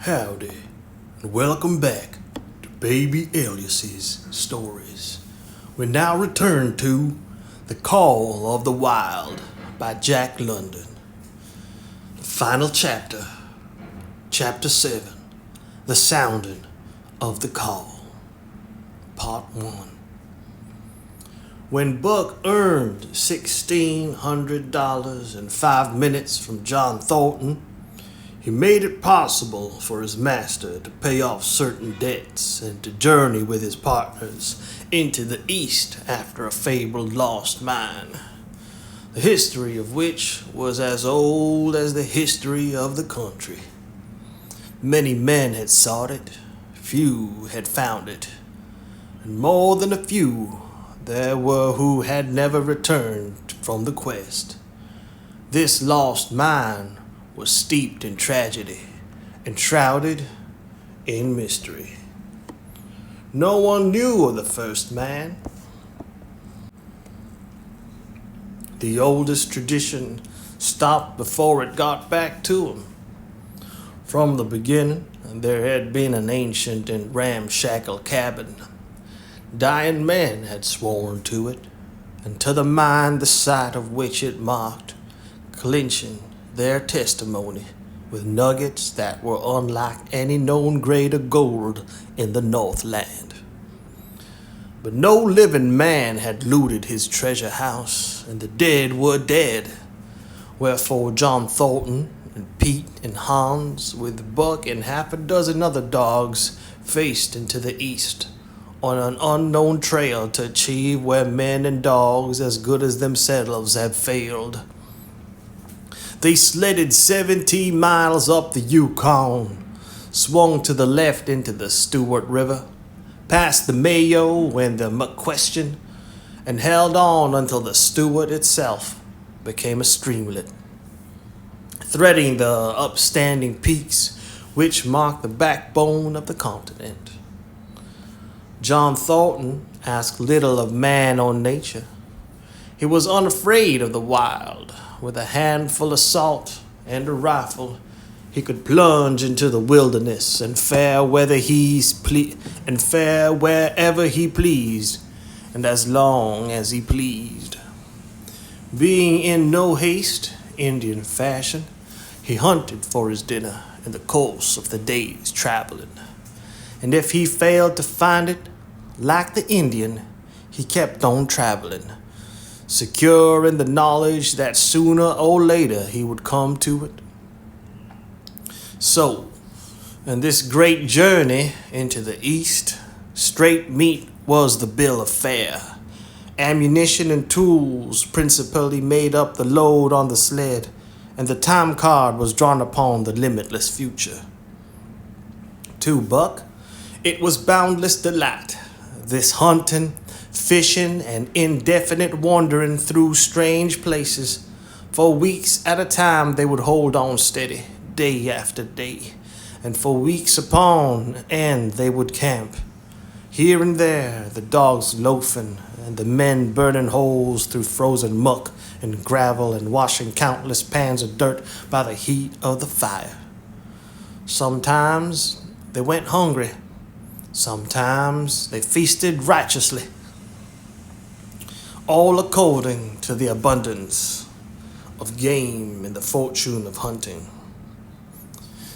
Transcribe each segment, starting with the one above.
Howdy, and welcome back to Baby Alias's Stories. We now return to The Call of the Wild by Jack London. The final chapter, Chapter 7, The Sounding of the Call, Part 1. When Buck earned $1,600 in 5 minutes from John Thornton, he made it possible for his master to pay off certain debts and to journey with his partners into the East after a fabled lost mine, the history of which was as old as the history of the country. Many men had sought it, few had found it, and more than a few there were who had never returned from the quest. This lost mine was steeped in tragedy and shrouded in mystery. No one knew of the first man. The oldest tradition stopped before it got back to him. From the beginning, there had been an ancient and ramshackle cabin. Dying men had sworn to it, and to the mind the sight of which it marked, clinching their testimony with nuggets that were unlike any known grade of gold in the Northland. But no living man had looted his treasure house, and the dead were dead. Wherefore John Thornton and Pete and Hans, with Buck and half a dozen other dogs, faced into the east on an unknown trail to achieve where men and dogs as good as themselves have failed. They sledded 17 miles up the Yukon, swung to the left into the Stewart River, past the Mayo and the McQuestion, and held on until the Stewart itself became a streamlet, threading the upstanding peaks which mark the backbone of the continent. John Thornton asked little of man or nature. He was unafraid of the wild. With a handful of salt and a rifle, he could plunge into the wilderness and fare wherever he pleased, and as long as he pleased. Being in no haste, Indian fashion, he hunted for his dinner in the course of the day's traveling. And if he failed to find it, like the Indian, he kept on traveling, secure in the knowledge that sooner or later he would come to it. So, in this great journey into the East, straight meat was the bill of fare. Ammunition and tools principally made up the load on the sled, and the time card was drawn upon the limitless future. To Buck, it was boundless delight, this hunting, fishing, and indefinite wandering through strange places. For weeks at a time they would hold on steady, day after day, and for weeks upon end they would camp. Here and there the dogs loafing, and the men burning holes through frozen muck and gravel and washing countless pans of dirt by the heat of the fire. Sometimes they went hungry, sometimes they feasted righteously, all according to the abundance of game and the fortune of hunting.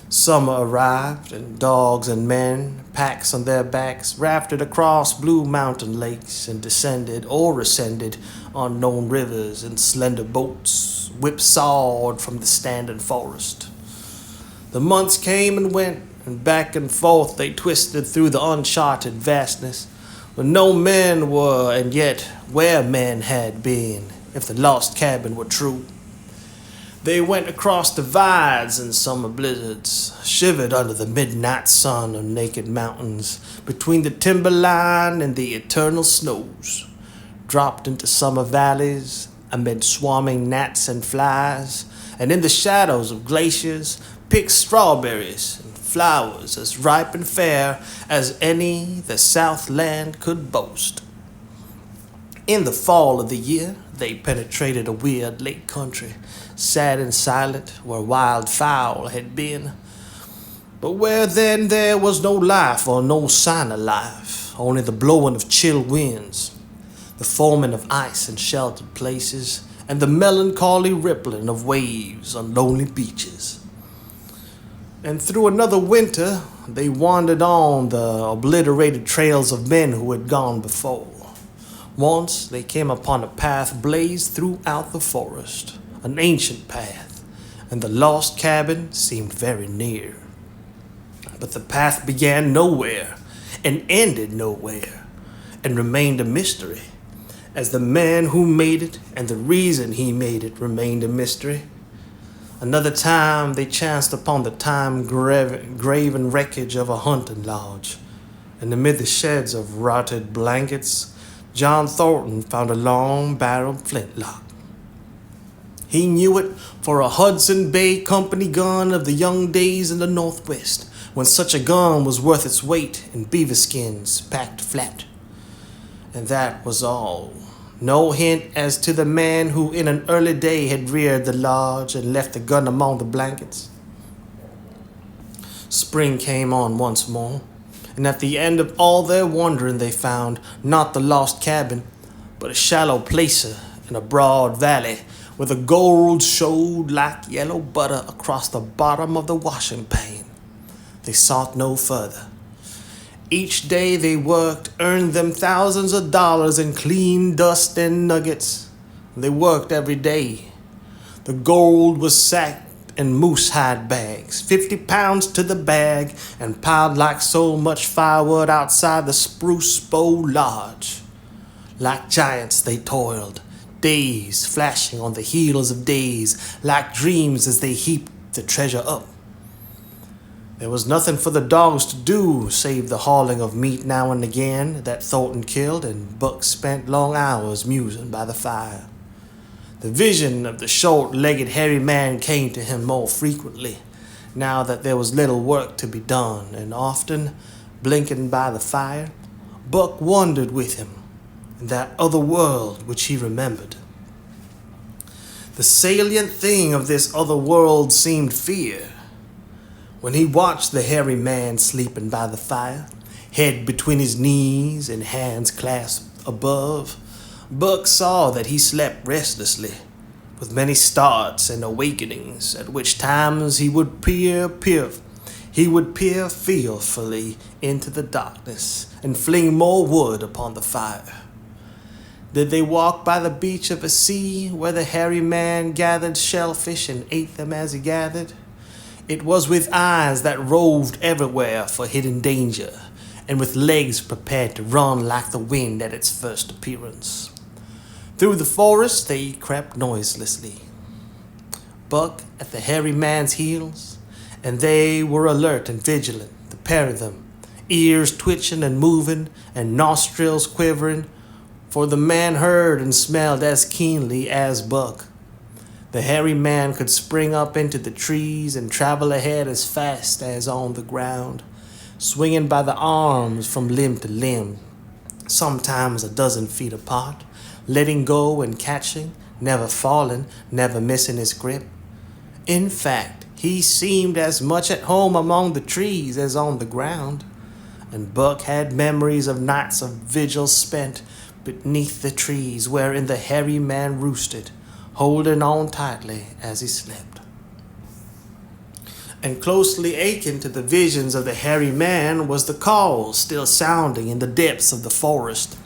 Summer arrived, and dogs and men, packs on their backs, rafted across blue mountain lakes and descended or ascended unknown rivers in slender boats, whipsawed from the standing forest. The months came and went, and back and forth they twisted through the uncharted vastness, where no men were, and yet where men had been, if the lost cabin were true. They went across divides in summer blizzards, shivered under the midnight sun on naked mountains, between the timberline and the eternal snows, dropped into summer valleys amid swarming gnats and flies, and in the shadows of glaciers picked strawberries and flowers as ripe and fair as any the Southland could boast. In the fall of the year, they penetrated a weird lake country, sad and silent where wild fowl had been. But where then there was no life or no sign of life, only the blowing of chill winds, the forming of ice in sheltered places, and the melancholy rippling of waves on lonely beaches. And through another winter, they wandered on the obliterated trails of men who had gone before. Once they came upon a path blazed throughout the forest, an ancient path, and the lost cabin seemed very near. But the path began nowhere and ended nowhere and remained a mystery, as the man who made it and the reason he made it remained a mystery. Another time they chanced upon the time-graven wreckage of a hunting lodge, and amid the sheds of rotted blankets, John Thornton found a long-barreled flintlock. He knew it for a Hudson Bay Company gun of the young days in the Northwest, when such a gun was worth its weight in beaver skins packed flat. And that was all. No hint as to the man who in an early day had reared the lodge and left the gun among the blankets. Spring came on once more, and at the end of all their wandering they found not the lost cabin, but a shallow placer in a broad valley where the gold showed like yellow butter across the bottom of the washing pan. They sought no further. Each day they worked, earned them thousands of dollars in clean dust and nuggets. They worked every day. The gold was sacked in moose hide bags, 50 pounds to the bag, and piled like so much firewood outside the Spruce Bow Lodge. Like giants they toiled, days flashing on the heels of days, like dreams as they heaped the treasure up. There was nothing for the dogs to do save the hauling of meat now and again that Thornton killed, and Buck spent long hours musing by the fire. The vision of the short-legged hairy man came to him more frequently, now that there was little work to be done, and often, blinking by the fire, Buck wandered with him in that other world which he remembered. The salient thing of this other world seemed fear. When he watched the hairy man sleeping by the fire, head between his knees and hands clasped above, Buck saw that he slept restlessly, with many starts and awakenings, at which times he would peer fearfully into the darkness and fling more wood upon the fire. Did they walk by the beach of a sea where the hairy man gathered shellfish and ate them as he gathered? It was with eyes that roved everywhere for hidden danger, and with legs prepared to run like the wind at its first appearance. Through the forest they crept noiselessly, Buck at the hairy man's heels, and they were alert and vigilant, the pair of them, ears twitching and moving, and nostrils quivering, for the man heard and smelled as keenly as Buck. The hairy man could spring up into the trees and travel ahead as fast as on the ground, swinging by the arms from limb to limb, sometimes a dozen feet apart, letting go and catching, never falling, never missing his grip. In fact, he seemed as much at home among the trees as on the ground, and Buck had memories of nights of vigil spent beneath the trees wherein the hairy man roosted, holding on tightly as he slept. And closely akin to the visions of the hairy man was the call still sounding in the depths of the forest.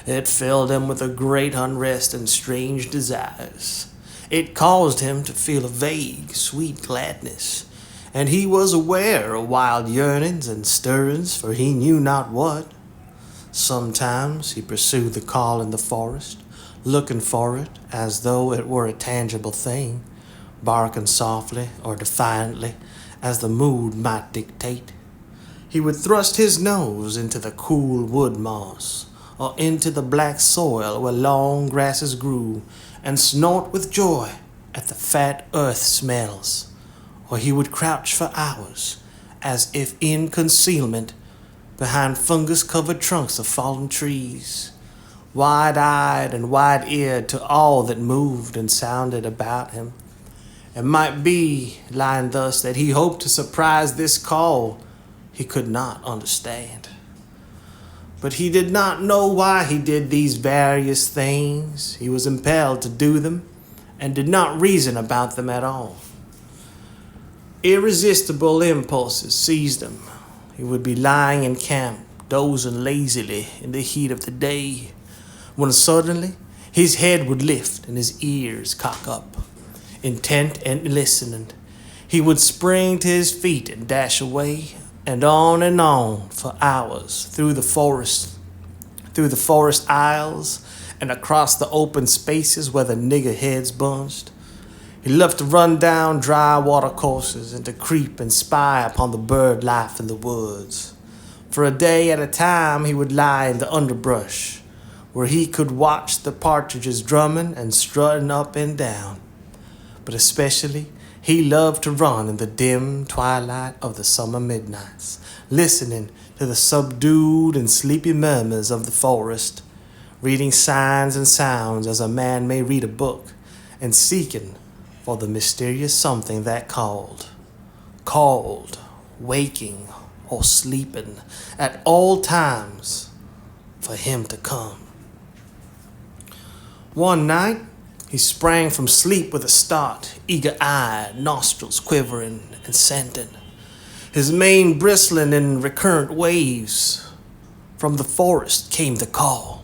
It filled him with a great unrest and strange desires. It caused him to feel a vague, sweet gladness, and he was aware of wild yearnings and stirrings for he knew not what. Sometimes he pursued the call in the forest, looking for it as though it were a tangible thing, barking softly or defiantly as the mood might dictate. He would thrust his nose into the cool wood moss or into the black soil where long grasses grew and snort with joy at the fat earth smells, or he would crouch for hours as if in concealment behind fungus-covered trunks of fallen trees, wide-eyed and wide-eared to all that moved and sounded about him, It might be, lying thus, that he hoped to surprise this call he could not understand. But he did not know why he did these various things. He was impelled to do them and did not reason about them at all. Irresistible impulses seized him. He would be lying in camp, dozing lazily in the heat of the day, when suddenly his head would lift and his ears cock up. Intent and listening, he would spring to his feet and dash away, and on for hours through the forest aisles and across the open spaces where the nigger heads bunched. He loved to run down dry water courses and to creep and spy upon the bird life in the woods. For a day at a time he would lie in the underbrush, where he could watch the partridges drumming and strutting up and down. But especially he loved to run in the dim twilight of the summer midnights, listening to the subdued and sleepy murmurs of the forest, reading signs and sounds as a man may read a book, and seeking for the mysterious something that called, waking or sleeping, at all times for him to come. One night, he sprang from sleep with a start, eager-eyed, nostrils quivering and scenting, his mane bristling in recurrent waves. From the forest came the call,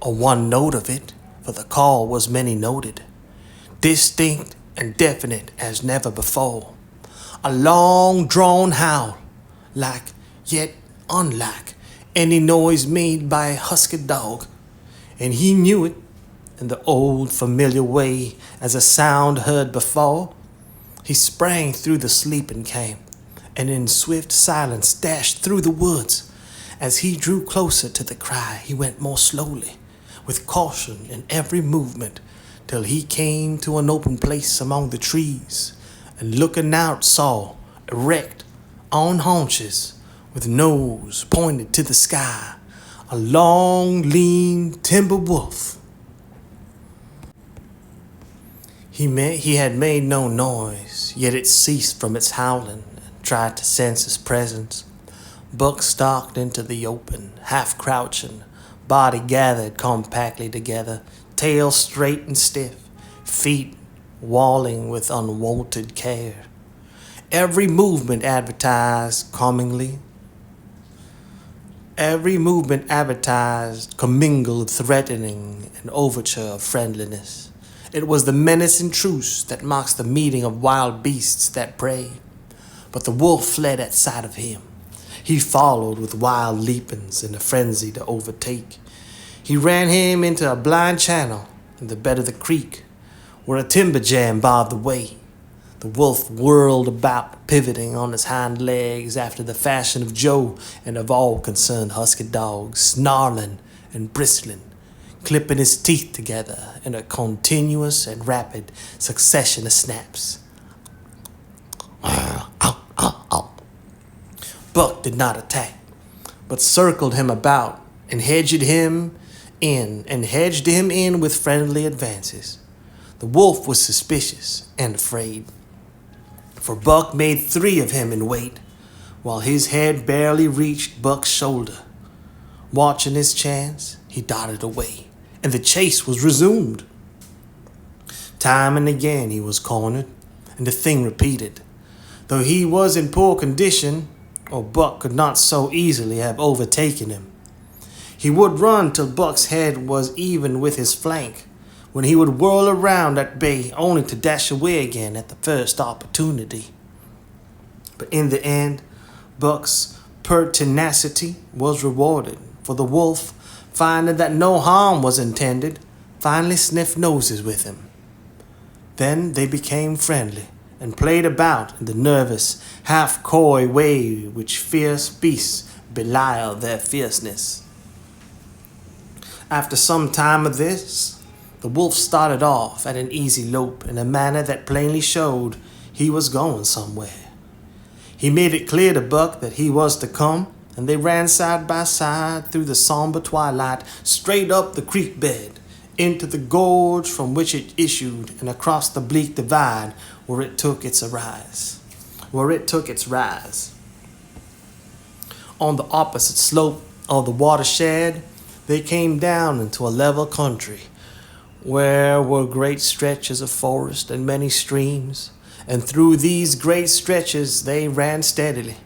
or one note of it, for the call was many-noted, distinct and definite as never before. A long-drawn howl, like yet unlike any noise made by a husky dog, and he knew it in the old familiar way as a sound heard before. He sprang through the sleeping camp, and in swift silence dashed through the woods. As he drew closer to the cry, he went more slowly, with caution in every movement, till he came to an open place among the trees, and looking out saw, erect on haunches, with nose pointed to the sky, a long, lean timber wolf. He had made no noise, yet it ceased from its howling and tried to sense his presence. Buck stalked into the open, half crouching, body gathered compactly together, tail straight and stiff, feet walling with unwonted care. Every movement advertised commingled, commingled threatening and overture of friendliness. It was the menacing truce that marks the meeting of wild beasts that prey. But the wolf fled at sight of him. He followed with wild leapings in a frenzy to overtake. He ran him into a blind channel in the bed of the creek, where a timber jam barred the way. The wolf whirled about, pivoting on his hind legs after the fashion of Joe and of all concerned husky dogs, snarling and bristling, clipping his teeth together in a continuous and rapid succession of snaps. Buck did not attack, but circled him about and hedged him in with friendly advances. The wolf was suspicious and afraid, for Buck made 3 of him in weight, while his head barely reached Buck's shoulder. Watching his chance, he darted away, and the chase was resumed. Time and again he was cornered, and the thing repeated. Though he was in poor condition, or Buck could not so easily have overtaken him. He would run till Buck's head was even with his flank, when he would whirl around at bay only to dash away again at the first opportunity. But in the end, Buck's pertinacity was rewarded, for the wolf, finding that no harm was intended, finally sniffed noses with him. Then they became friendly, and played about in the nervous, half-coy way which fierce beasts belie their fierceness. After some time of this, the wolf started off at an easy lope in a manner that plainly showed he was going somewhere. He made it clear to Buck that he was to come, and they ran side by side through the somber twilight straight up the creek bed into the gorge from which it issued, and across the bleak divide where it took its rise. On the opposite slope of the watershed, they came down into a level country, where were great stretches of forest and many streams, and through these great stretches they ran steadily,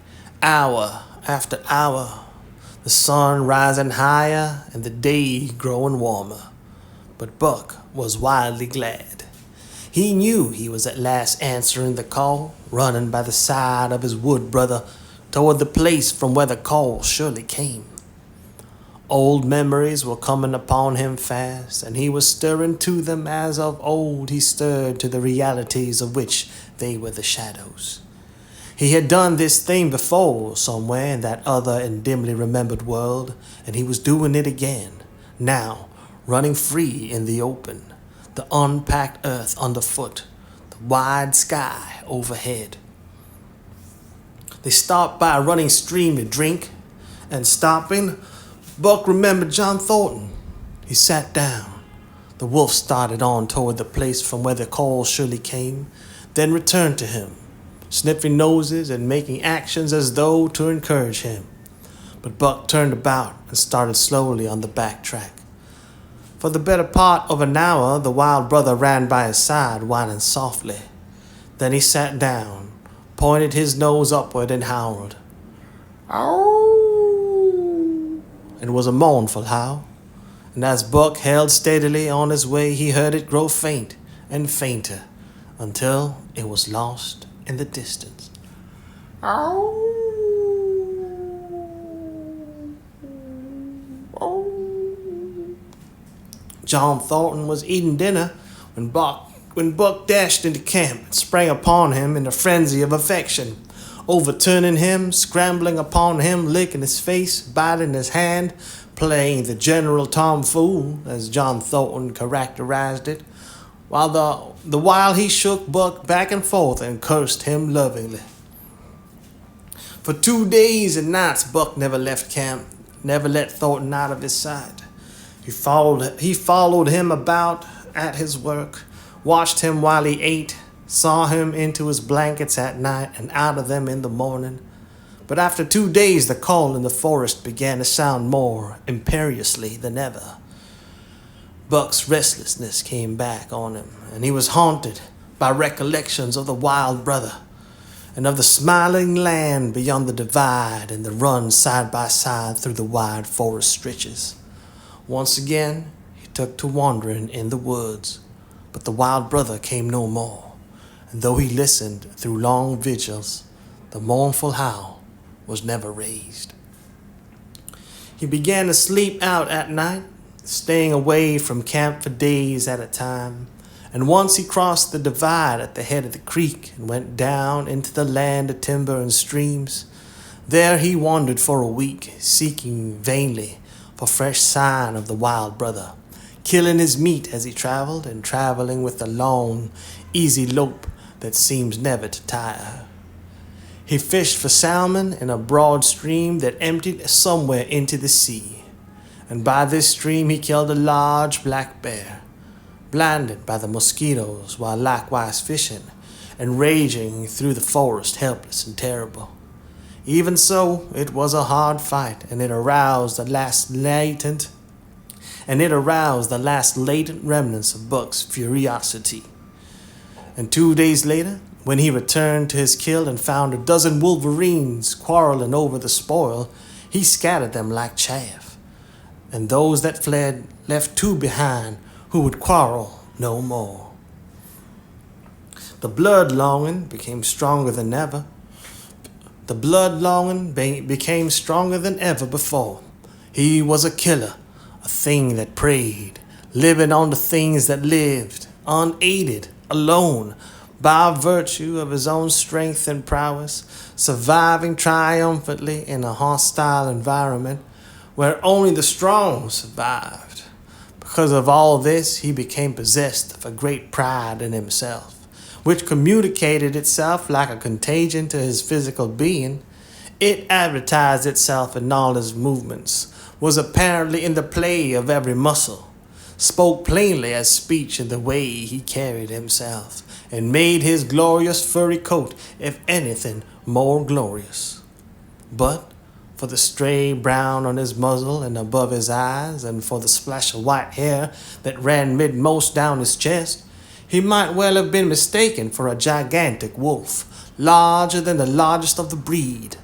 hour after hour, the sun rising higher and the day growing warmer. But Buck was wildly glad. He knew he was at last answering the call, running by the side of his wood brother toward the place from where the call surely came. Old memories were coming upon him fast, and he was stirring to them as of old he stirred to the realities of which they were the shadows. He had done this thing before somewhere in that other and dimly remembered world, and he was doing it again, now, running free in the open, the unpacked earth underfoot, the wide sky overhead. They stopped by a running stream to drink, and stopping, Buck remembered John Thornton. He sat down. The wolf started on toward the place from where the call surely came, then returned to him, sniffing noses and making actions as though to encourage him. But Buck turned about and started slowly on the back track. For the better part of an hour, the wild brother ran by his side, whining softly. Then he sat down, pointed his nose upward, and howled. "Ow!" It was a mournful howl, and as Buck held steadily on his way, he heard it grow faint and fainter until it was lost in the distance. Ow! Ow! John Thornton was eating dinner when Buck dashed into camp and sprang upon him in a frenzy of affection, overturning him, scrambling upon him, licking his face, biting his hand, playing the general tomfool, as John Thornton characterized it, while he shook Buck back and forth and cursed him lovingly. For 2 days and nights Buck never left camp, never let Thornton out of his sight. He followed him about at his work, watched him while he ate, saw him into his blankets at night and out of them in the morning. But after 2 days, the call in the forest began to sound more imperiously than ever. Buck's restlessness came back on him, and he was haunted by recollections of the wild brother and of the smiling land beyond the divide and the run side by side through the wide forest stretches. Once again, he took to wandering in the woods, but the wild brother came no more, and though he listened through long vigils, the mournful howl was never raised. He began to sleep out at night, staying away from camp for days at a time, and once he crossed the divide at the head of the creek and went down into the land of timber and streams. There he wandered for a week, seeking vainly for fresh sign of the wild brother, killing his meat as he traveled, and traveling with the long, easy lope that seems never to tire. He fished for salmon in a broad stream that emptied somewhere into the sea, and by this stream he killed a large black bear, blinded by the mosquitoes while likewise fishing and raging through the forest helpless and terrible. Even so, it was a hard fight, and it aroused the last latent remnants of Buck's furiosity. And 2 days later, when he returned to his kill and found a dozen wolverines quarreling over the spoil, he scattered them like chaff, and those that fled left 2 behind who would quarrel no more. The blood longing became stronger than ever. Became stronger than ever before. He was a killer, a thing that preyed, living on the things that lived, unaided, alone, by virtue of his own strength and prowess, surviving triumphantly in a hostile environment where only the strong survived. Because of all this, he became possessed of a great pride in himself, which communicated itself like a contagion to his physical being. It advertised itself in all his movements, was apparently in the play of every muscle, spoke plainly as speech in the way he carried himself, and made his glorious furry coat, if anything, more glorious. But for the stray brown on his muzzle and above his eyes, and for the splash of white hair that ran midmost down his chest, he might well have been mistaken for a gigantic wolf, larger than the largest of the breed.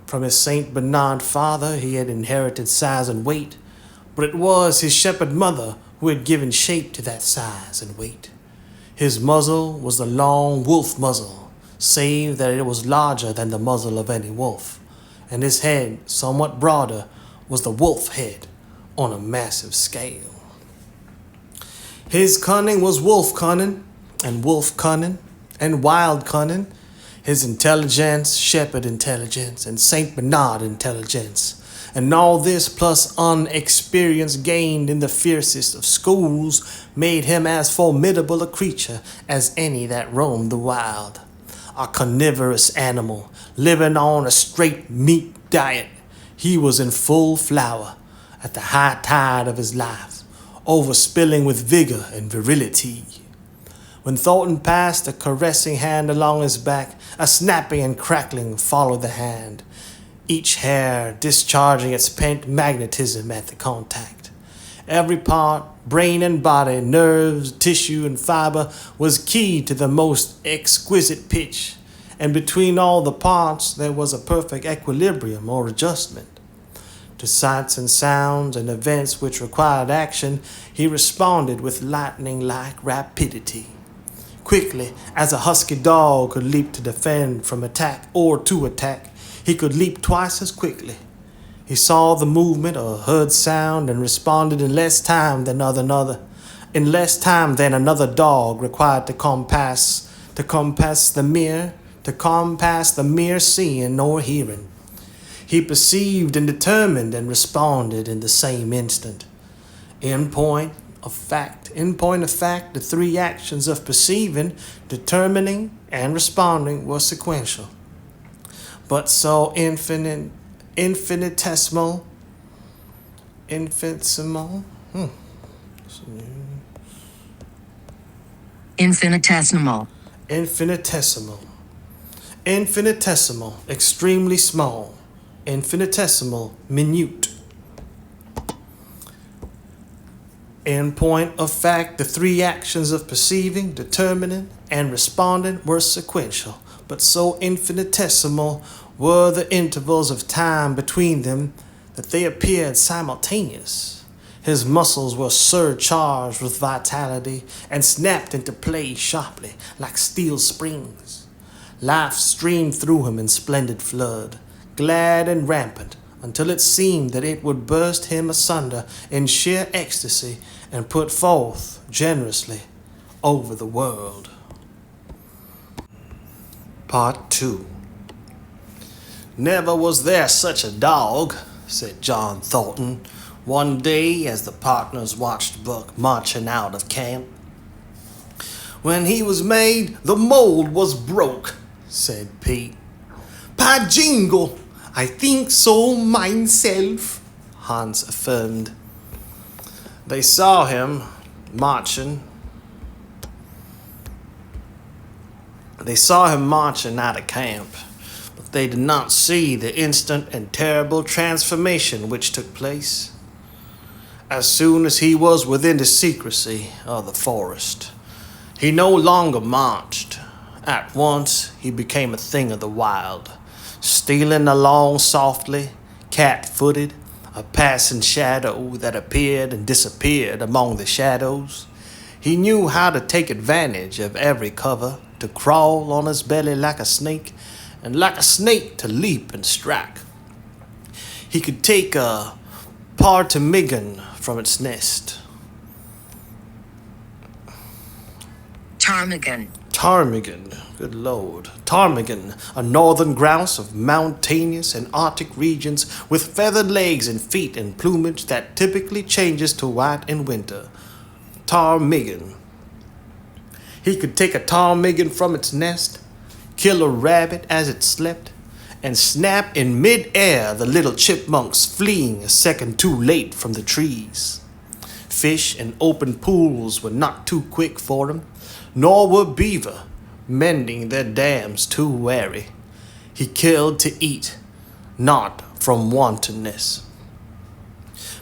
From his Saint Bernard father he had inherited size and weight, but it was his shepherd mother who had given shape to that size and weight. His muzzle was the long wolf muzzle, save that it was larger than the muzzle of any wolf, and his head, somewhat broader, was the wolf head on a massive scale. His cunning was wolf cunning, and wild cunning, his intelligence, shepherd intelligence, and Saint Bernard intelligence, and all this plus unexperience gained in the fiercest of schools made him as formidable a creature as any that roamed the wild. A carnivorous animal, living on a straight meat diet, he was in full flower at the high tide of his life, overspilling with vigor and virility. When Thornton passed a caressing hand along his back, a snapping and crackling followed the hand, each hair discharging its pent magnetism at the contact. Every part, brain and body, nerves, tissue, and fiber, was keyed to the most exquisite pitch, and between all the parts there was a perfect equilibrium or adjustment. To sights and sounds and events which required action, he responded with lightning-like rapidity. Quickly, as a husky dog could leap to defend from attack or to attack, he could leap twice as quickly. He saw the movement or heard sound and responded in less time than another dog required to compass the mere seeing or hearing. He perceived and determined and responded in the same instant. In point of fact, the three actions of perceiving, determining, and responding were sequential, but so infinitesimal. Infinitesimal, extremely small, infinitesimal, minute. In point of fact, the three actions of perceiving, determining, and responding were sequential, but so infinitesimal were the intervals of time between them that they appeared simultaneous. His muscles were surcharged with vitality and snapped into play sharply like steel springs. Life streamed through him in splendid flood, glad and rampant, until it seemed that it would burst him asunder in sheer ecstasy and put forth generously over the world. Part 2. "Never was there such a dog," said John Thornton, one day as the partners watched Buck marching out of camp. "When he was made, the mold was broke," said Pete. "By jingle, I think so myself," Hans affirmed. They saw him marching out of camp, but they did not see the instant and terrible transformation which took place. As soon as he was within the secrecy of the forest, he no longer marched. At once he became a thing of the wild, stealing along softly, cat-footed, a passing shadow that appeared and disappeared among the shadows. He knew how to take advantage of every cover, to crawl on his belly like a snake, and like a snake to leap and strike. He could take a ptarmigan from its nest. Ptarmigan, good lord. Ptarmigan, a northern grouse of mountainous and arctic regions with feathered legs and feet and plumage that typically changes to white in winter. Ptarmigan. He could take a ptarmigan from its nest, kill a rabbit as it slept, and snap in mid-air the little chipmunks fleeing a second too late from the trees. Fish in open pools were not too quick for him, nor were beaver, mending their dams, too wary. He killed to eat, not from wantonness.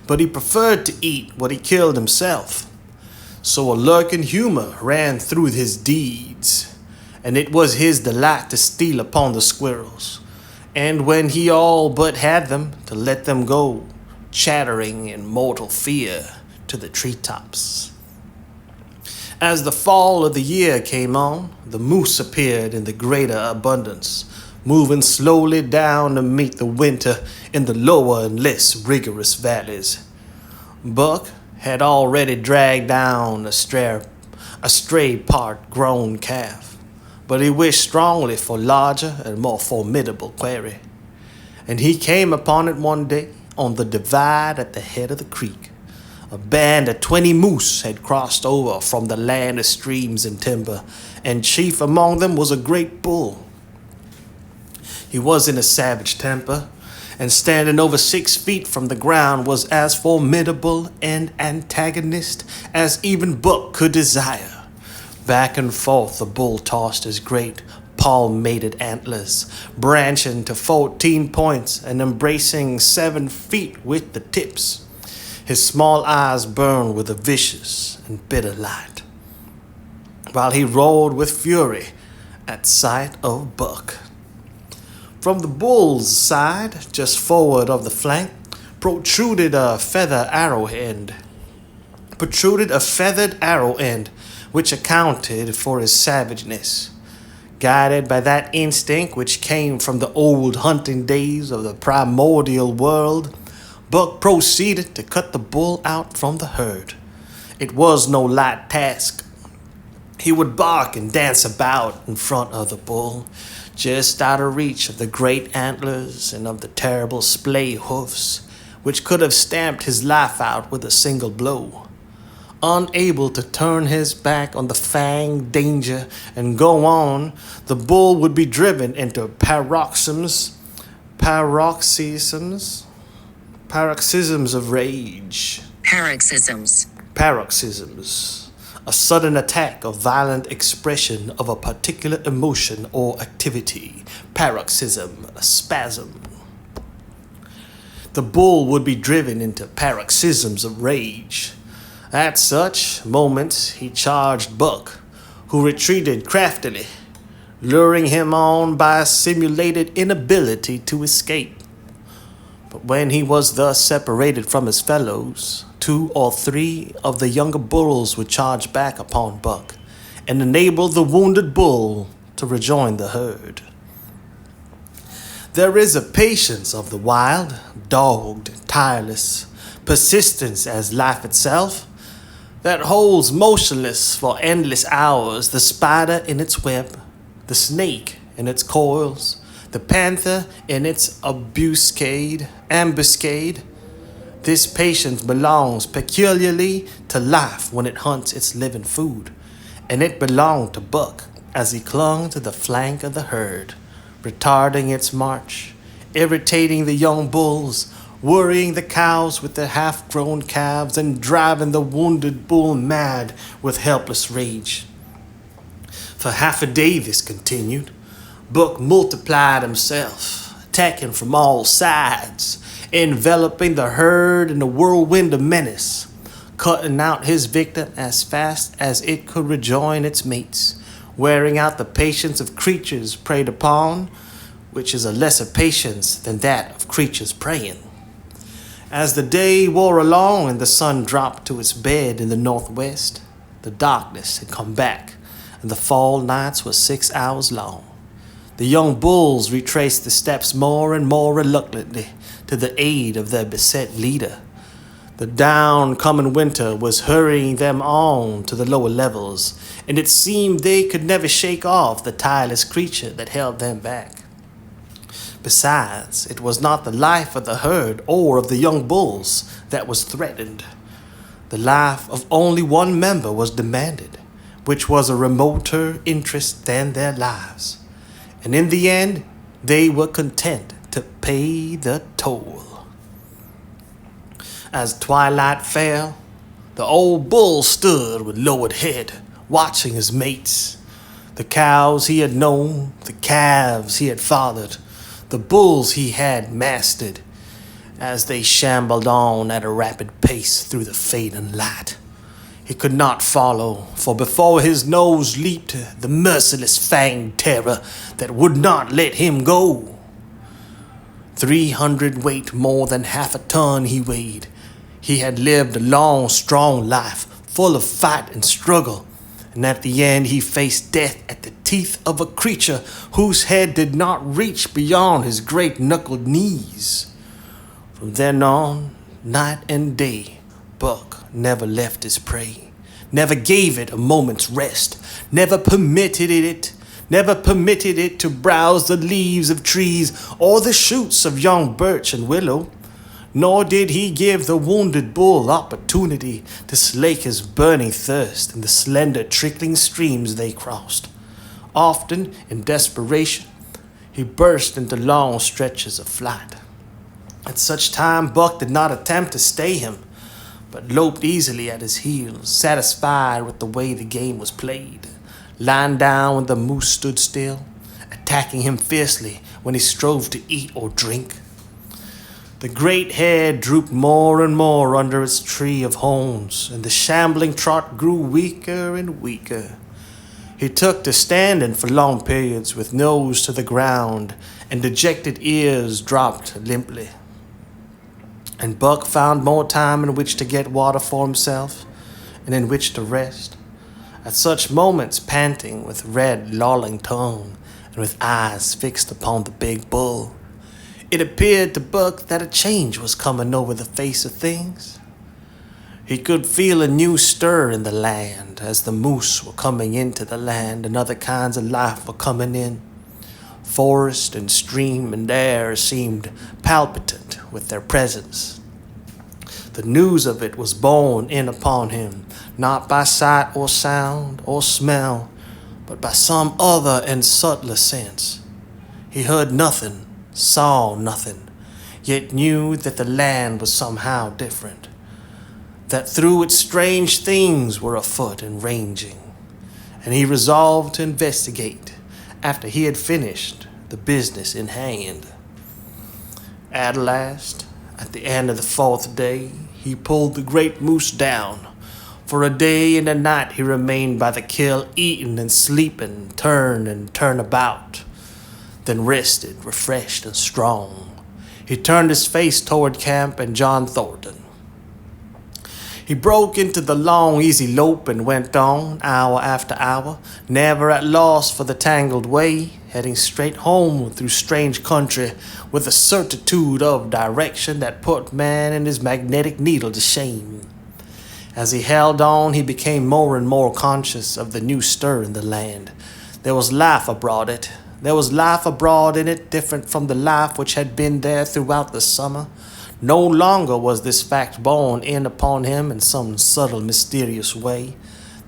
But he preferred to eat what he killed himself. So a lurking humor ran through his deeds, and it was his delight to steal upon the squirrels, and when he all but had them, to let them go, chattering in mortal fear to the treetops. As the fall of the year came on, the moose appeared in the greater abundance, moving slowly down to meet the winter in the lower and less rigorous valleys. Buck had already dragged down a stray part-grown calf, but he wished strongly for larger and more formidable quarry. And he came upon it one day on the divide at the head of the creek. A band of 20 moose had crossed over from the land of streams and timber, and chief among them was a great bull. He was in a savage temper, and standing over 6 feet from the ground was as formidable an antagonist as even Buck could desire. Back and forth the bull tossed his great palmated antlers, branching to 14 points and embracing 7 feet with the tips. His small eyes burned with a vicious and bitter light, while he roared with fury at sight of Buck. From the bull's side, just forward of the flank, protruded a feathered arrow end, which accounted for his savageness. Guided by that instinct which came from the old hunting days of the primordial world, Buck proceeded to cut the bull out from the herd. It was no light task. He would bark and dance about in front of the bull, just out of reach of the great antlers and of the terrible splay hoofs, which could have stamped his life out with a single blow. Unable to turn his back on the FANG danger and go on, the bull would be driven into paroxysms of rage. Paroxysms. A sudden attack of violent expression of a particular emotion or activity. Paroxysm, a spasm. The bull would be driven into paroxysms of rage. At such moments he charged Buck, who retreated craftily, luring him on by a simulated inability to escape. But when he was thus separated from his fellows, 2 or 3 of the younger bulls would charge back upon Buck and enable the wounded bull to rejoin the herd. There is a patience of the wild, dogged, tireless, persistence as life itself, that holds motionless for endless hours the spider in its web, the snake in its coils, the panther in its ambuscade. This patience belongs peculiarly to life when it hunts its living food, and it belonged to Buck as he clung to the flank of the herd, retarding its march, irritating the young bulls, worrying the cows with their half-grown calves, and driving the wounded bull mad with helpless rage. For half a day this continued. Buck multiplied himself, attacking from all sides, enveloping the herd in a whirlwind of menace, cutting out his victim as fast as it could rejoin its mates, wearing out the patience of creatures preyed upon, which is a lesser patience than that of creatures preying. As the day wore along and the sun dropped to its bed in the northwest, the darkness had come back, and the fall nights were 6 hours long. The young bulls retraced the steps more and more reluctantly to the aid of their beset leader. The down-coming winter was hurrying them on to the lower levels, and it seemed they could never shake off the tireless creature that held them back. Besides, it was not the life of the herd or of the young bulls that was threatened. The life of only one member was demanded, which was a remoter interest than their lives. And in the end, they were content to pay the toll. As twilight fell, The old bull stood with lowered head, watching his mates. The cows he had known, the calves he had fathered, the bulls he had mastered, as they shambled on at a rapid pace through the fading light. He could not follow, for before his nose leaped the merciless fanged terror that would not let him go. 300 weight, more than half a ton he weighed. He had lived a long, strong life, full of fight and struggle, and at the end he faced death at the teeth of a creature whose head did not reach beyond his great knuckled knees. From then on, night and day, Buck never left his prey, never gave it a moment's rest, never permitted it to browse the leaves of trees or the shoots of young birch and willow, nor did he give the wounded bull opportunity to slake his burning thirst in the slender trickling streams they crossed. Often, in desperation, he burst into long stretches of flight. At such time, Buck did not attempt to stay him, but loped easily at his heels, satisfied with the way the game was played, lying down when the moose stood still, attacking him fiercely when he strove to eat or drink. The great head drooped more and more under its tree of horns, and the shambling trot grew weaker and weaker. He took to standing for long periods with nose to the ground and dejected ears dropped limply. And Buck found more time in which to get water for himself and in which to rest. At such moments, panting with red, lolling tongue and with eyes fixed upon the big bull, it appeared to Buck that a change was coming over the face of things. He could feel a new stir in the land as the moose were coming into the land and other kinds of life were coming in. Forest and stream and air seemed palpitant with their presence. The news of it was borne in upon him, not by sight or sound or smell, but by some other and subtler sense. He heard nothing, saw nothing, yet knew that the land was somehow different, that through it strange things were afoot and ranging, and he resolved to investigate after he had finished the business in hand. At last, at the end of the 4th day, he pulled the great moose down. For a day and a night he remained by the kill, eating and sleeping, turn and turn about, then rested, refreshed and strong. He turned his face toward camp and John Thornton. He broke into the long, easy lope and went on, hour after hour, never at loss for the tangled way, heading straight home through strange country with a certitude of direction that put man and his magnetic needle to shame. As he held on, he became more and more conscious of the new stir in the land. There was life abroad it. There was life abroad in it, different from the life which had been there throughout the summer. No longer was this fact borne in upon him in some subtle, mysterious way.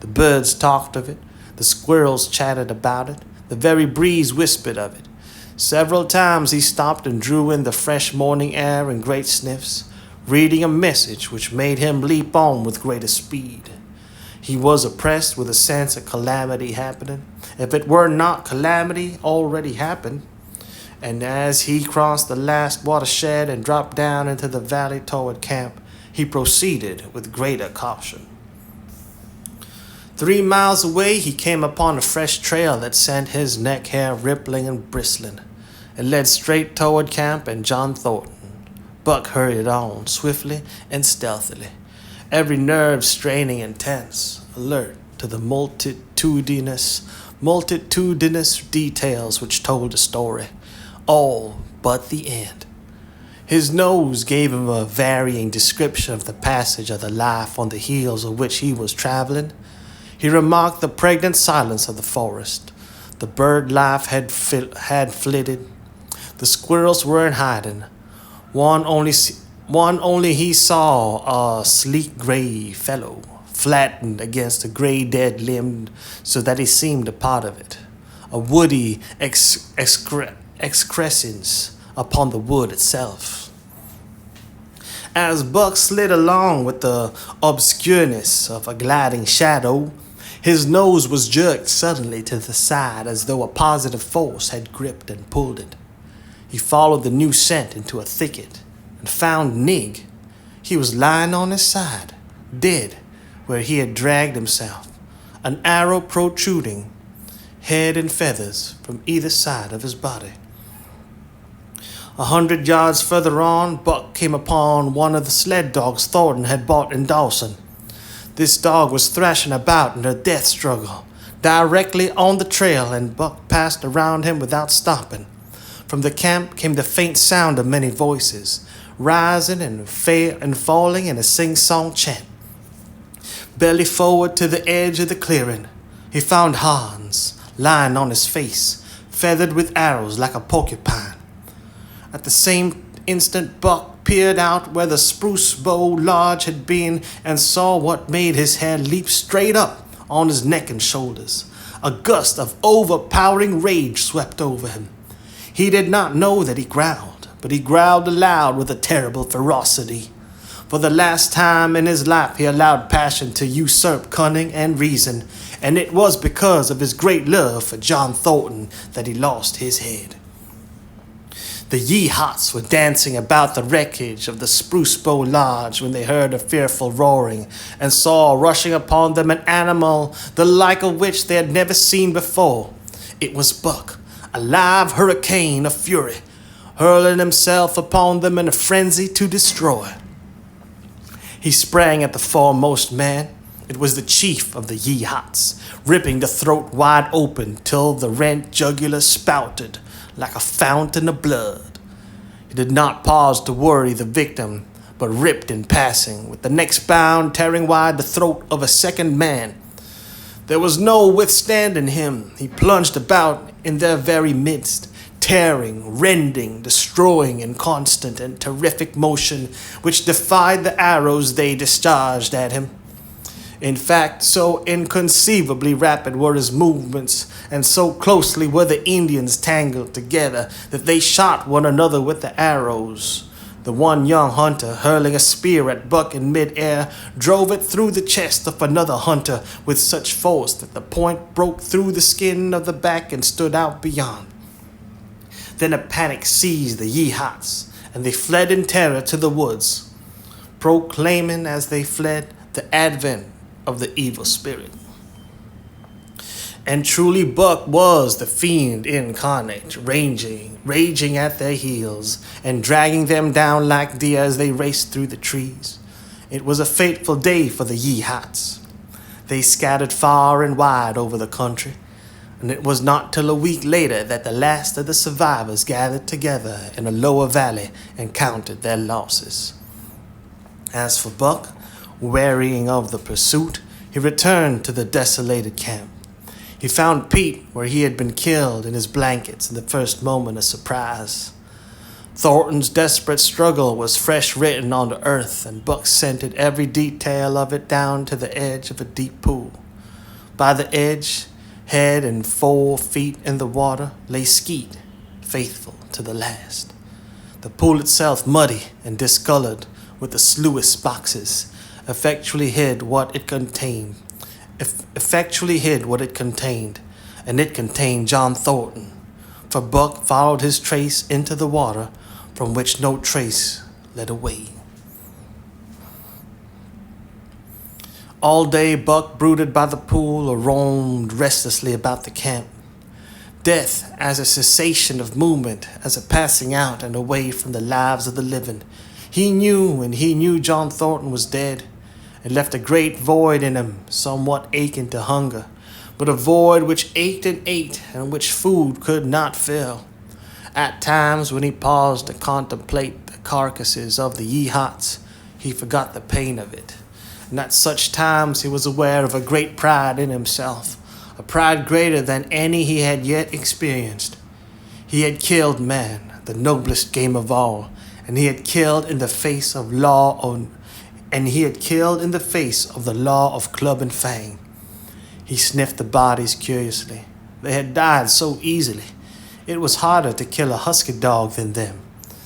The birds talked of it, the squirrels chattered about it, the very breeze whispered of it. Several times he stopped and drew in the fresh morning air in great sniffs, reading a message which made him leap on with greater speed. He was oppressed with a sense of calamity happening, if it were not calamity already happened. And as he crossed the last watershed and dropped down into the valley toward camp, he proceeded with greater caution. 3 miles away, he came upon a fresh trail that sent his neck hair rippling and bristling. It led straight toward camp and John Thornton. Buck hurried on, swiftly and stealthily, every nerve straining and tense, alert to the multitudinous details which told a story, all but the end. His nose gave him a varying description of the passage of the life on the heels of which he was traveling. He remarked the pregnant silence of the forest. The bird life had flitted. The squirrels were in hiding. One only he saw, a sleek gray fellow, flattened against a gray dead limb so that he seemed a part of it, a woody excrescence upon the wood itself. As Buck slid along with the obscureness of a gliding shadow, his nose was jerked suddenly to the side as though a positive force had gripped and pulled it. He followed the new scent into a thicket and found Nig. He was lying on his side, dead where he had dragged himself, an arrow protruding, head and feathers from either side of his body. 100 yards further on, Buck came upon one of the sled dogs Thornton had bought in Dawson. This dog was thrashing about in a death struggle, directly on the trail, and Buck passed around him without stopping. From the camp came the faint sound of many voices, rising and falling in a sing-song chant. Belly forward to the edge of the clearing, he found Hans, lying on his face, feathered with arrows like a porcupine. At the same instant, Buck peered out where the spruce bow lodge had been and saw what made his hair leap straight up on his neck and shoulders. A gust of overpowering rage swept over him. He did not know that he growled, but he growled aloud with a terrible ferocity. For the last time in his life, he allowed passion to usurp cunning and reason, and it was because of his great love for John Thornton that he lost his head. The Yeehats were dancing about the wreckage of the Spruce Bow Lodge when they heard a fearful roaring and saw rushing upon them an animal the like of which they had never seen before. It was Buck, a live hurricane of fury, hurling himself upon them in a frenzy to destroy. He sprang at the foremost man. It was the chief of the Yeehats, ripping the throat wide open till the rent jugular spouted like a fountain of blood. He did not pause to worry the victim, but ripped in passing, with the next bound tearing wide the throat of a second man. There was no withstanding him. He plunged about in their very midst, tearing, rending, destroying in constant and terrific motion, which defied the arrows they discharged at him. In fact, so inconceivably rapid were his movements, and so closely were the Indians tangled together, that they shot one another with the arrows. The one young hunter, hurling a spear at Buck in mid-air, drove it through the chest of another hunter with such force that the point broke through the skin of the back and stood out beyond. Then a panic seized the Yeehats, and they fled in terror to the woods, proclaiming as they fled the advent of the evil spirit. And truly Buck was the fiend incarnate, raging at their heels, and dragging them down like deer as they raced through the trees. It was a fateful day for the Yeehats. They scattered far and wide over the country, and it was not till a week later that the last of the survivors gathered together in a lower valley and counted their losses. As for Buck, wearying of the pursuit, he returned to the desolated camp. He found Pete where he had been killed in his blankets in the first moment of surprise. Thornton's desperate struggle was fresh written on the earth, and Buck scented every detail of it down to the edge of a deep pool. By the edge, head and 4 feet in the water, lay Skeet, faithful to the last. The pool itself, muddy and discolored with the sluice boxes, effectually hid what it contained, and it contained John Thornton, for Buck followed his trace into the water from which no trace led away. All day Buck brooded by the pool or roamed restlessly about the camp. Death as a cessation of movement, as a passing out and away from the lives of the living. He knew John Thornton was dead. It left a great void in him, somewhat akin to hunger, but a void which ached and ate, and which food could not fill. At times, when he paused to contemplate the carcasses of the Yeehats, he forgot the pain of it. And at such times he was aware of a great pride in himself, a pride greater than any he had yet experienced. He had killed man, the noblest game of all, and he had killed in the face of the law of club and fang. He sniffed the bodies curiously. They had died so easily. It was harder to kill a husky dog than them.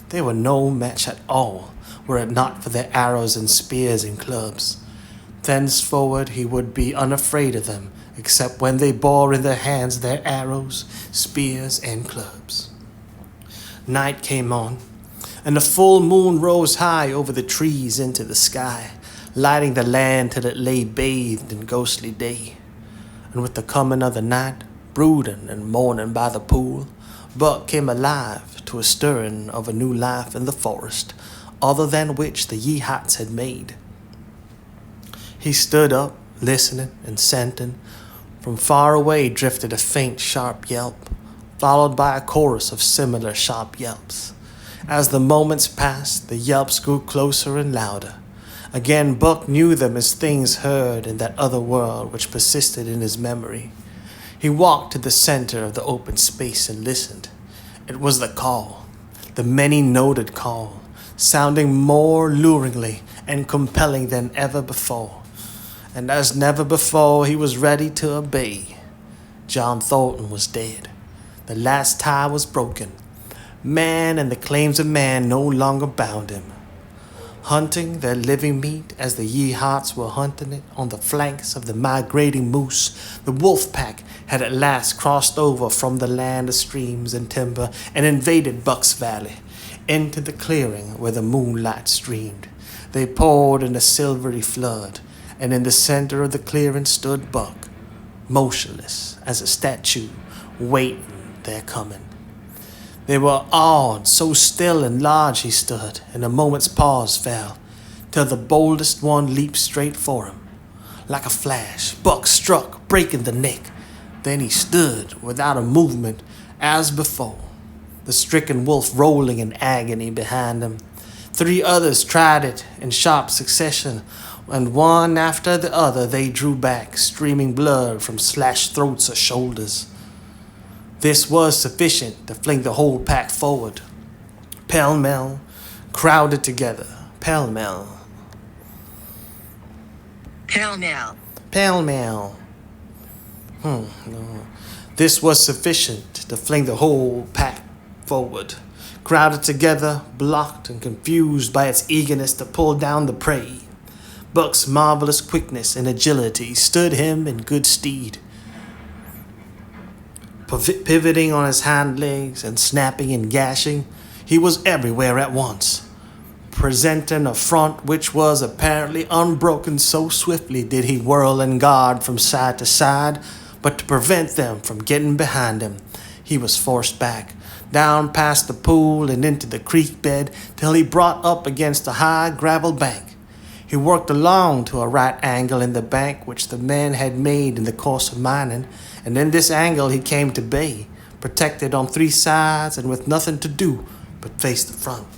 They were no match at all, were it not for their arrows and spears and clubs. Thenceforward he would be unafraid of them, except when they bore in their hands their arrows, spears, and clubs. Night came on, and the full moon rose high over the trees into the sky, lighting the land till it lay bathed in ghostly day. And with the coming of the night, brooding and mourning by the pool, Buck came alive to a stirring of a new life in the forest, other than which the Yeehats had made. He stood up, listening and scenting. From far away drifted a faint, sharp yelp, followed by a chorus of similar sharp yelps. As the moments passed, the yelps grew closer and louder. Again, Buck knew them as things heard in that other world which persisted in his memory. He walked to the center of the open space and listened. It was the call, the many-noted call, sounding more luringly and compelling than ever before. And as never before, he was ready to obey. John Thornton was dead. The last tie was broken. Man and the claims of man no longer bound him. Hunting their living meat as the Yeehats were hunting it on the flanks of the migrating moose, the wolf pack had at last crossed over from the land of streams and timber and invaded Buck's Valley, into the clearing where the moonlight streamed. They poured in a silvery flood, and in the center of the clearing stood Buck, motionless as a statue, waiting their coming. They were awed, so still and large he stood, and a moment's pause fell, till the boldest one leaped straight for him. Like a flash, Buck struck, breaking the neck. Then he stood, without a movement, as before, the stricken wolf rolling in agony behind him. 3 others tried it in sharp succession, and one after the other they drew back, streaming blood from slashed throats or shoulders. This was sufficient to fling the whole pack forward, pell-mell, crowded together, pell-mell. Pell-mell. Pell-mell. No. This was sufficient to fling the whole pack forward, crowded together, blocked and confused by its eagerness to pull down the prey. Buck's marvelous quickness and agility stood him in good stead. Pivoting on his hind legs and snapping and gashing, he was everywhere at once, presenting a front which was apparently unbroken, so swiftly did he whirl and guard from side to side. But to prevent them from getting behind him, he was forced back, down past the pool and into the creek bed, till he brought up against a high gravel bank. He worked along to a right angle in the bank which the men had made in the course of mining, and in this angle he came to bay, protected on 3 sides and with nothing to do but face the front.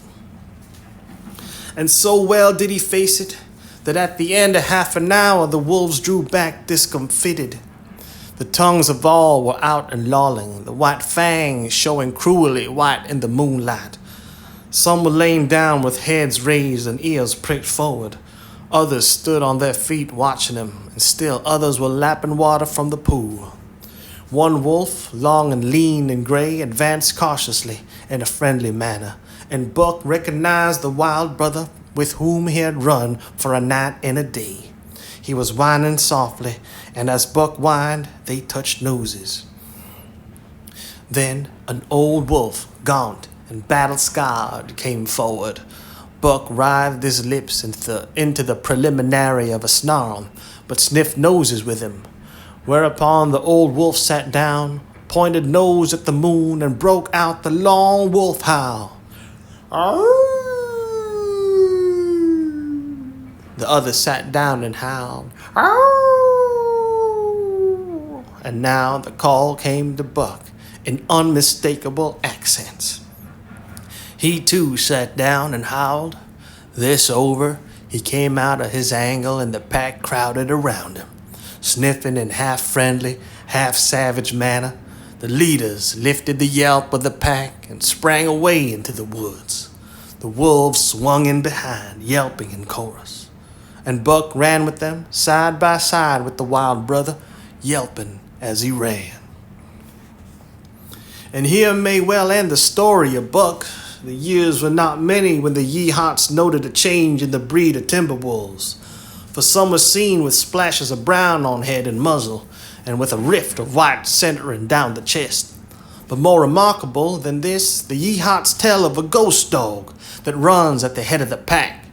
And so well did he face it, that at the end of half an hour the wolves drew back discomfited. The tongues of all were out and lolling, the white fangs showing cruelly white in the moonlight. Some were laying down with heads raised and ears pricked forward. Others stood on their feet watching him, and still others were lapping water from the pool. One wolf, long and lean and gray, advanced cautiously in a friendly manner, and Buck recognized the wild brother with whom he had run for a night and a day. He was whining softly, and as Buck whined, they touched noses. Then an old wolf, gaunt and battle-scarred, came forward. Buck writhed his lips into the preliminary of a snarl, but sniffed noses with him. Whereupon the old wolf sat down, pointed nose at the moon, and broke out the long wolf howl. The other sat down and howled. And now the call came to Buck in unmistakable accents. He too sat down and howled. This over, he came out of his angle and the pack crowded around him, sniffing in half-friendly, half-savage manner. The leaders lifted the yelp of the pack and sprang away into the woods. The wolves swung in behind, yelping in chorus. And Buck ran with them, side by side with the wild brother, yelping as he ran. And here may well end the story of Buck, the years were not many when the Yeehaws noted a change in the breed of timber wolves. For some were seen with splashes of brown on head and muzzle, and with a rift of white centering down the chest. But more remarkable than this, the Yeehaws tell of a ghost dog that runs at the head of the pack.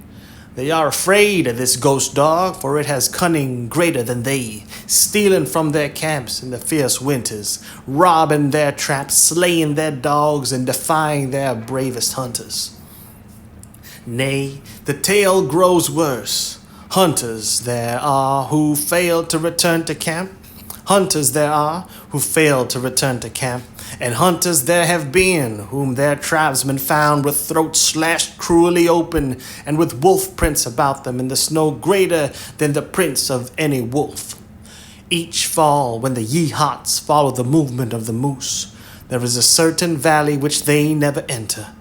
They are afraid of this ghost dog, for it has cunning greater than they, stealing from their camps in the fierce winters, robbing their traps, slaying their dogs, and defying their bravest hunters. Nay, the tale grows worse. Hunters there are who fail to return to camp. Hunters there are who fail to return to camp. And hunters there have been whom their tribesmen found with throats slashed cruelly open and with wolf prints about them in the snow greater than the prints of any wolf. Each fall, when the Yeehaws follow the movement of the moose, there is a certain valley which they never enter.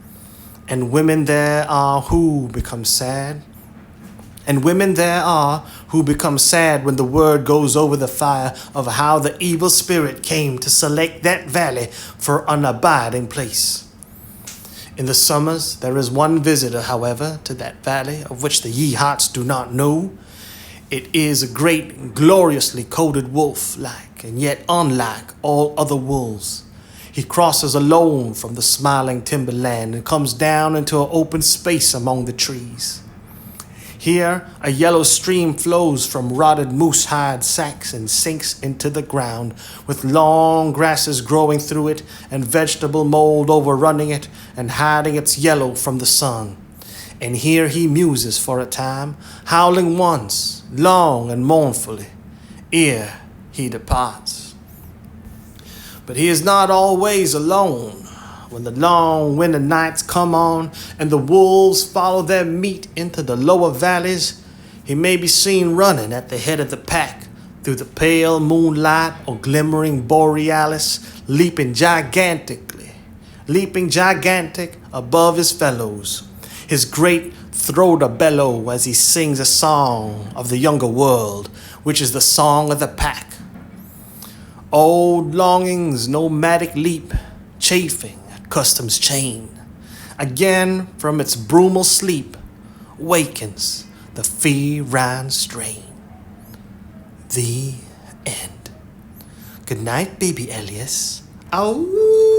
And women there are who become sad. And women there are who become sad when the word goes over the fire of how the evil spirit came to select that valley for an abiding place. In the summers, there is one visitor, however, to that valley of which the Yeehaws do not know. It is a great, gloriously coated wolf, like and yet unlike all other wolves. He crosses alone from the smiling timberland and comes down into an open space among the trees. Here, a yellow stream flows from rotted moose hide sacks and sinks into the ground, with long grasses growing through it and vegetable mold overrunning it and hiding its yellow from the sun. And here he muses for a time, howling once, long and mournfully, ere he departs. But he is not always alone. When the long winter nights come on and the wolves follow their meat into the lower valleys, he may be seen running at the head of the pack through the pale moonlight or glimmering borealis, leaping gigantic above his fellows, his great throat a-bellow as he sings a song of the younger world, which is the song of the pack. Old longings nomadic leap, chafing custom's chain. Again from its brumal sleep wakens the feline strain. The end. Good night, baby Elias. Ow.